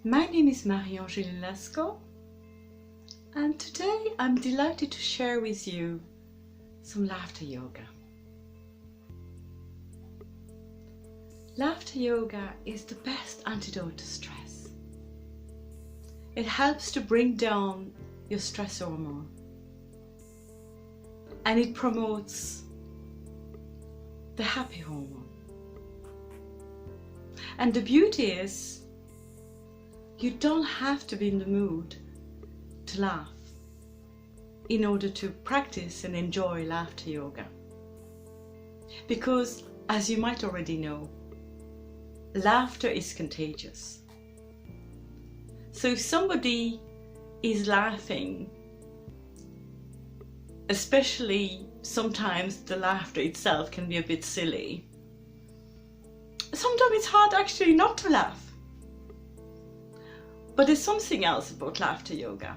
My name is Angeline Lascaux, and today I'm delighted to share with you some laughter yoga. Laughter yoga is the best antidote to stress. It helps to bring down your stress hormone, and it promotes the happy hormone. And the beauty is, you don't have to be in the mood to laugh in order to practice and enjoy laughter yoga. Because, as you might already know, laughter is contagious. So if somebody is laughing, especially sometimes the laughter itself can be a bit silly, sometimes it's hard actually not to laugh. But there's something else about laughter yoga,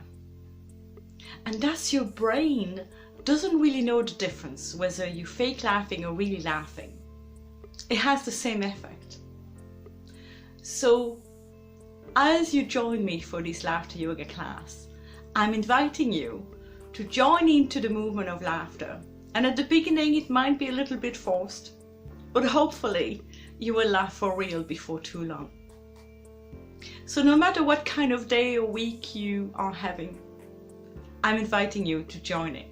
and that's your brain doesn't really know the difference whether you fake laughing or really laughing. It has the same effect. So as you join me for this laughter yoga class, I'm inviting you to join into the movement of laughter. And at the beginning it might be a little bit forced, but hopefully you will laugh for real before too long. So no matter what kind of day or week you are having, I'm inviting you to join it.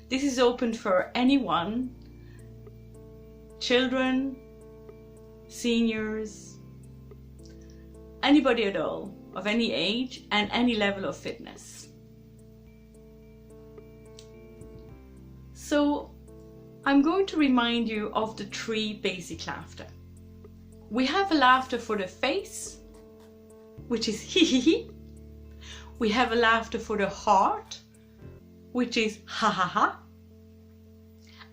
This is open for anyone, children, seniors, anybody at all, of any age and any level of fitness. So I'm going to remind you of the 3 basic laughter. We have a laughter for the face, which is hee hee hee. We have a laughter for the heart, which is ha ha ha.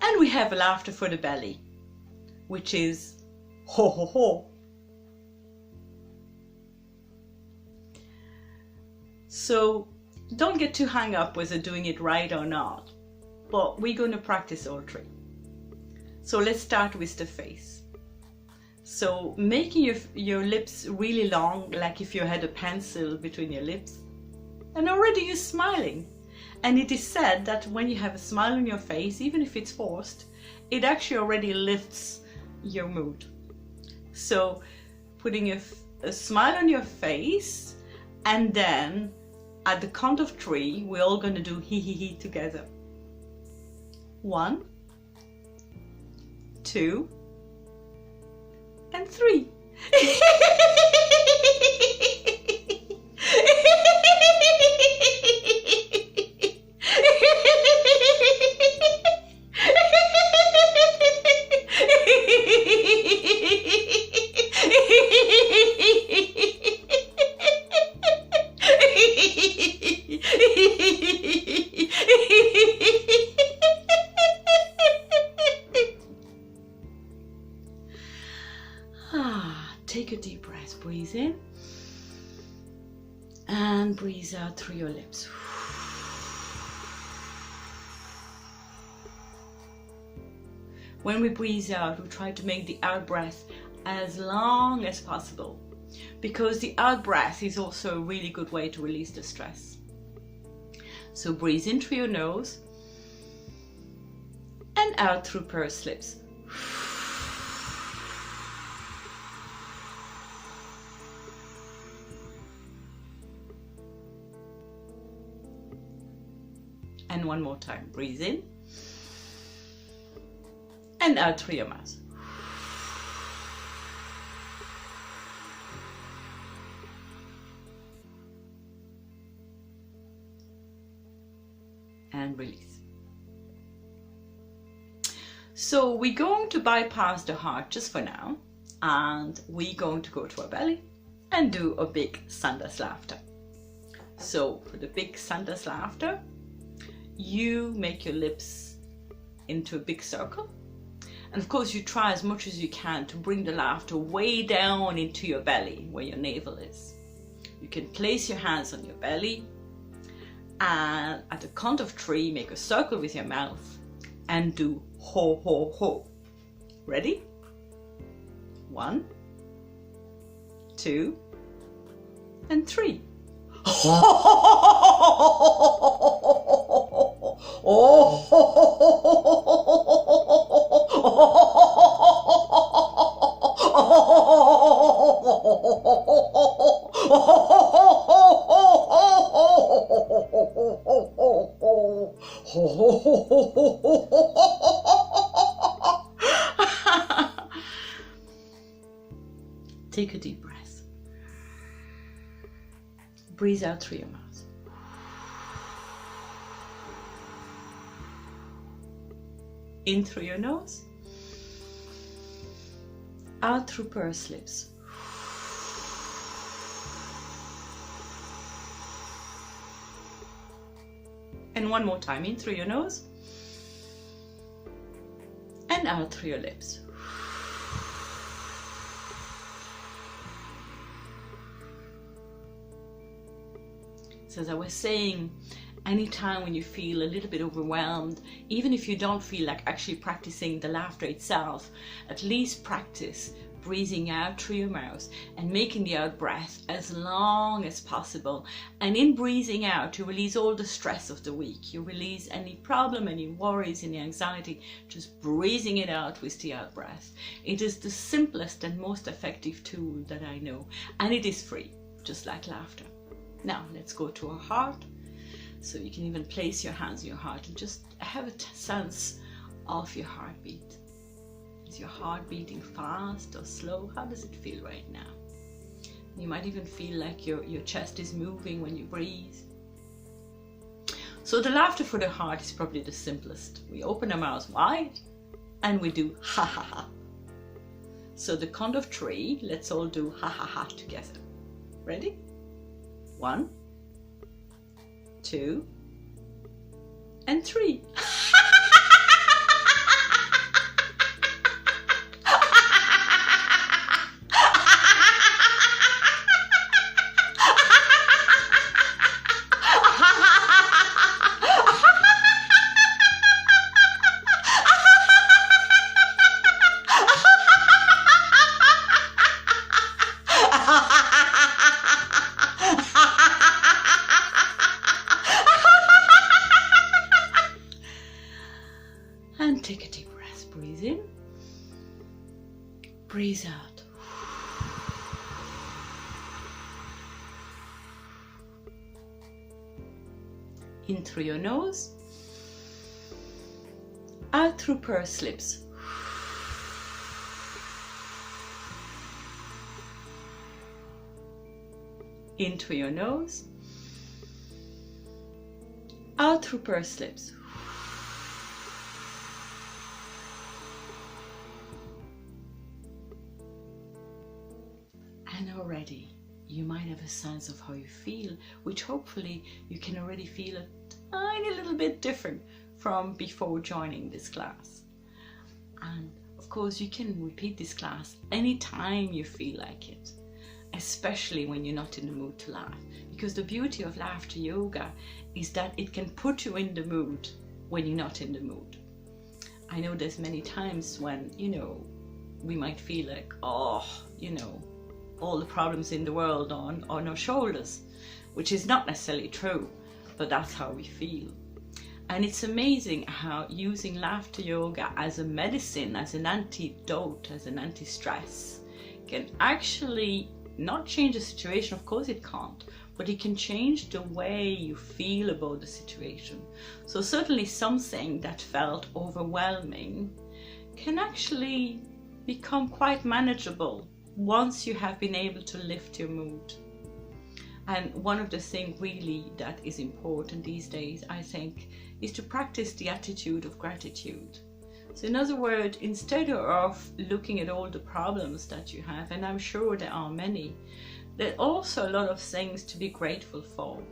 And we have a laughter for the belly, which is ho ho ho. So don't get too hung up whether doing it right or not, but we're going to practice all 3. So let's start with the face. So making your lips really long, like if you had a pencil between your lips, and already you're smiling. And it is said that when you have a smile on your face, even if it's forced, it actually already lifts your mood. So putting a smile on your face, and then at the count of 3, we're all going to do hee hee hee together. 1, 2, and 3. Take a deep breath, breathe in and breathe out through your lips. When we breathe out, we try to make the out breath as long as possible, because the out breath is also a really good way to release the stress. So breathe in through your nose and out through pursed lips. And one more time, breathe in and out through your mouth. And release. So we're going to bypass the heart just for now, and we're going to go to our belly and do a big Sanders laughter. So for the big Sanders laughter, you make your lips into a big circle, and of course you try as much as you can to bring the laughter way down into your belly where your navel is. You can place your hands on your belly, and at the count of 3 make a circle with your mouth and do ho ho ho. Ready? 1, 2, and 3. Take a deep breath. Breathe out through your mouth. In through your nose. Out through pursed lips. And one more time, in through your nose. And out through your lips. So as I was saying, anytime when you feel a little bit overwhelmed, even if you don't feel like actually practicing the laughter itself, at least practice breathing out through your mouth and making the out breath as long as possible. And in breathing out, you release all the stress of the week. You release any problem, any worries, any anxiety, just breathing it out with the out breath. It is the simplest and most effective tool that I know. And it is free, just like laughter. Now let's go to our heart. So you can even place your hands on your heart and just have a sense of your heartbeat. Is your heart beating fast or slow? How does it feel right now? You might even feel like your chest is moving when you breathe. So the laughter for the heart is probably the simplest. We open our mouths wide and we do ha ha ha. So the count of 3, let's all do ha ha ha together. Ready? 1, 2, and 3. And take a deep breath. Breathe in. Breathe out. In through your nose. Out through pursed lips. In through your nose. Out through pursed lips. And already you might have a sense of how you feel, which hopefully you can already feel a tiny little bit different from before joining this class. And of course you can repeat this class anytime you feel like it, especially when you're not in the mood to laugh, because the beauty of laughter yoga is that it can put you in the mood when you're not in the mood. I know there's many times when, we might feel like, all the problems in the world on our shoulders, which is not necessarily true, but that's how we feel. And it's amazing how using laughter yoga as a medicine, as an antidote, as an anti-stress, can actually not change the situation. Of course it can't, but it can change the way you feel about the situation. So certainly something that felt overwhelming can actually become quite manageable once you have been able to lift your mood. And one of the things really that is important these days, I think, is to practice the attitude of gratitude. So in other words, instead of looking at all the problems that you have, and I'm sure there are many, there are also a lot of things to be grateful for.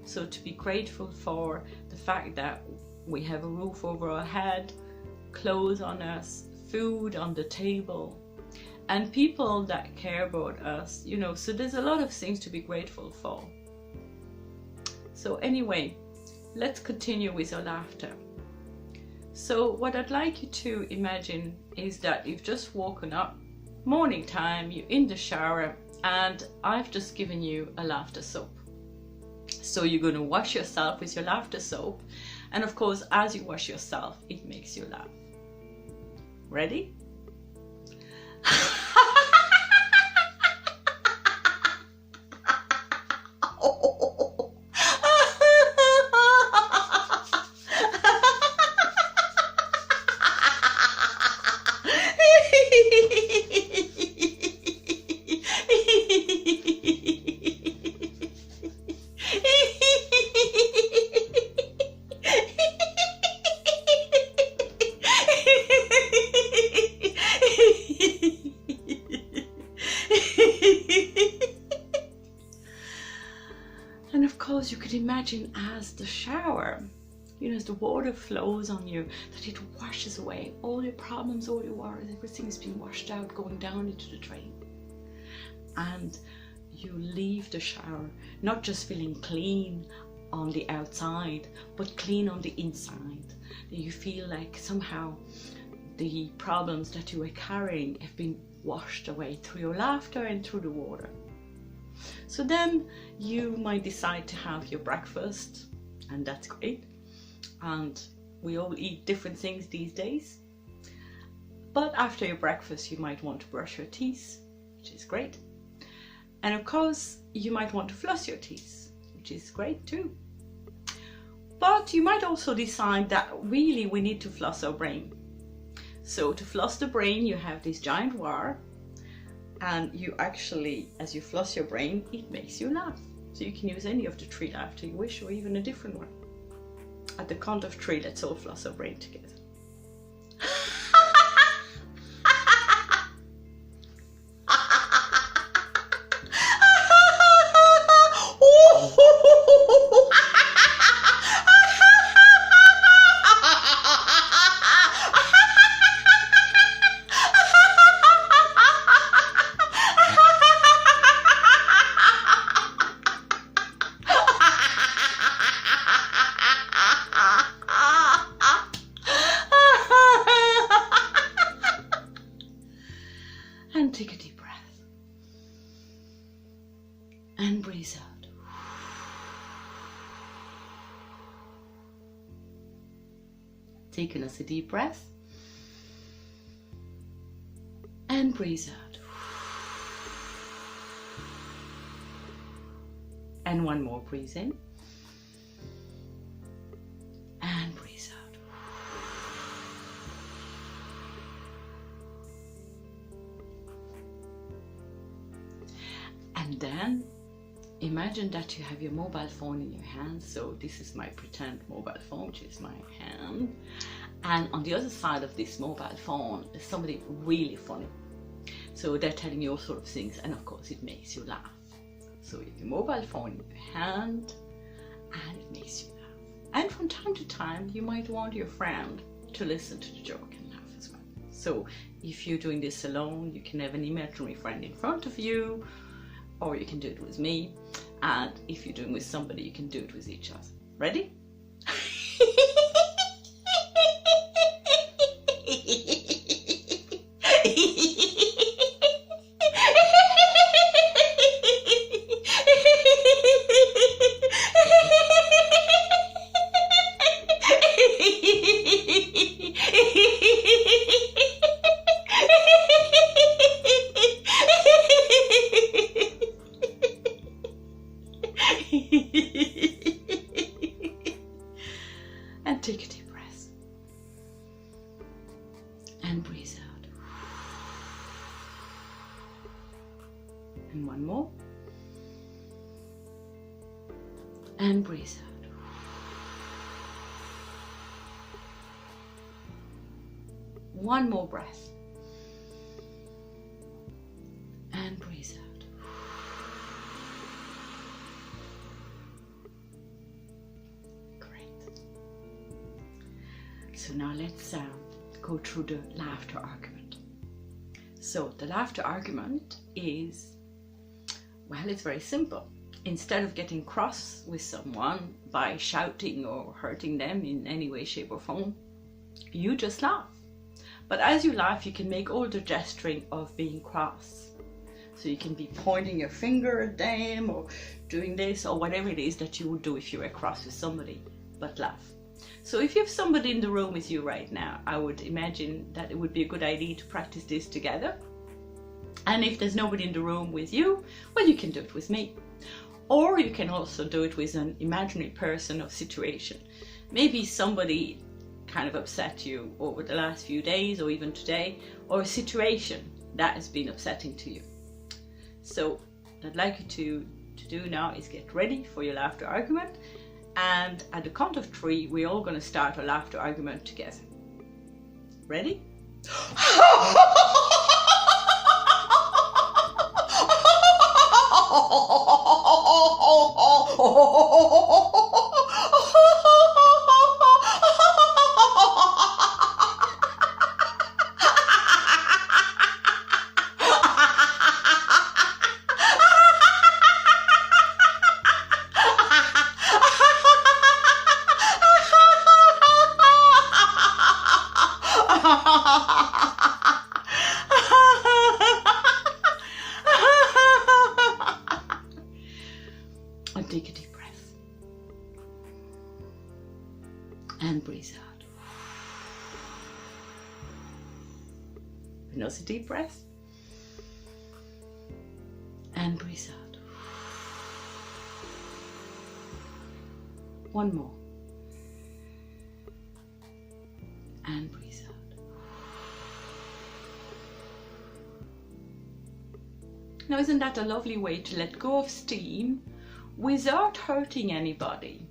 So to be grateful for the fact that we have a roof over our head, clothes on us, food on the table, and people that care about us, so there's a lot of things to be grateful for. So anyway, let's continue with our laughter. So what I'd like you to imagine is that you've just woken up, morning time, you're in the shower, And I've just given you a laughter soap. So you're going to wash yourself with your laughter soap. And of course, as you wash yourself, it makes you laugh. Ready? And of course you could imagine as the shower, you know, as the water flows on you, that it washes away all your problems, all your worries, everything is being washed out, going down into the drain. And you leave the shower not just feeling clean on the outside, but clean on the inside. You feel like somehow the problems that you were carrying have been washed away through your laughter and through the water. So then you might decide to have your breakfast, and that's great. And we all eat different things these days. But after your breakfast, you might want to brush your teeth, which is great. And of course, you might want to floss your teeth, which is great too. But you might also decide that really we need to floss our brain. So to floss the brain, you have this giant wire, and you actually, as you floss your brain, it makes you laugh. So you can use any of the 3 laughter you wish, or even a different one. At the count of 3, let's all floss our brain together. And take a deep breath and breathe out. Take another deep breath and breathe out. And one more, breathe in and breathe out. And then imagine that you have your mobile phone in your hand. So this is my pretend mobile phone, which is my hand. And on the other side of this mobile phone is somebody really funny. So they're telling you all sorts of things, and of course it makes you laugh. So you have your mobile phone in your hand and it makes you laugh. And from time to time you might want your friend to listen to the joke and laugh as well. So if you're doing this alone, you can have an imaginary friend in front of you, or you can do it with me. And if you're doing it with somebody, you can do it with each other. Ready? And take a deep breath and breathe out. And one more. And breathe out. One more breath. And breathe out. Great. So now let's go through the laughter argument. So the laughter argument is, well, it's very simple. Instead of getting cross with someone by shouting or hurting them in any way, shape or form, you just laugh. But as you laugh, you can make all the gesturing of being cross. So you can be pointing your finger at them or doing this or whatever it is that you would do if you were cross with somebody, but laugh. So if you have somebody in the room with you right now, I would imagine that it would be a good idea to practice this together. And if there's nobody in the room with you, well, you can do it with me. Or you can also do it with an imaginary person or situation. Maybe somebody kind of upset you over the last few days or even today, or a situation that has been upsetting to you. So what I'd like you to do now is get ready for your laughter argument, and at the count of 3 we're all going to start a laughter argument together. Ready? And take a deep breath and breathe out. Another deep breath and breathe out. One more and breathe out. Now, isn't that a lovely way to let go of steam without hurting anybody?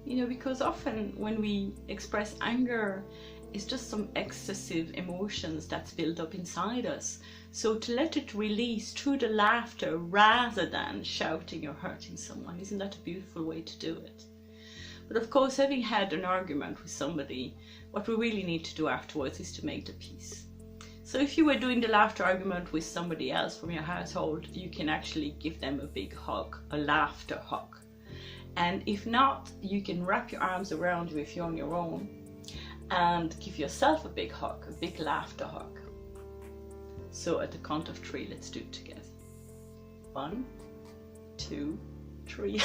You know, because often when we express anger, it's just some excessive emotions that's built up inside us. So to let it release through the laughter rather than shouting or hurting someone, isn't that a beautiful way to do it? But of course, having had an argument with somebody, what we really need to do afterwards is to make the peace. So if you were doing the laughter argument with somebody else from your household, you can actually give them a big hug, a laughter hug. And if not, you can wrap your arms around you if you're on your own and give yourself a big hug, a big laughter hug. So at the count of 3, let's do it together. 1, 2, 3.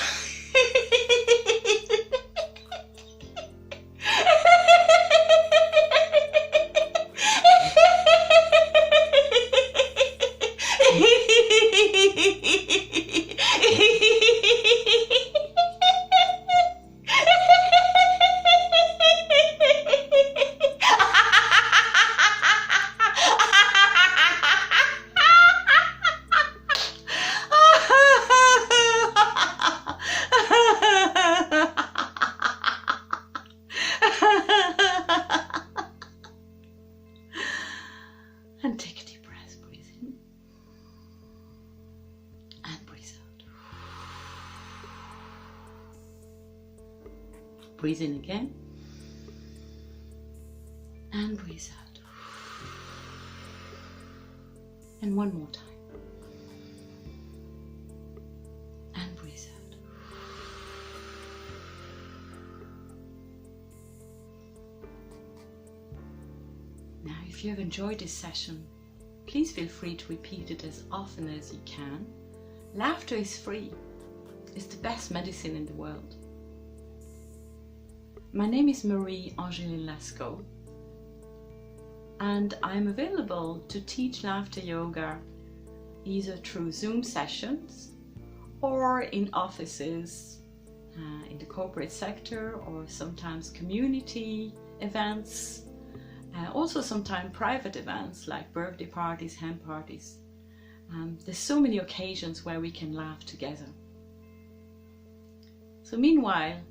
And take a deep breath, breathe in and breathe out. Breathe in again and breathe out. And one more time. And breathe out. Now, if you have enjoyed this session, please feel free to repeat it as often as you can. Laughter is free. It's the best medicine in the world. My name is Angeline Lascaux, and I'm available to teach laughter yoga either through Zoom sessions or in offices in the corporate sector, or sometimes community events. Also sometimes private events like birthday parties, hen parties. There's so many occasions where we can laugh together. So meanwhile,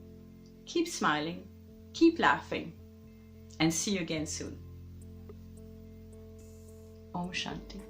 keep smiling, keep laughing, and see you again soon. Om Shanti.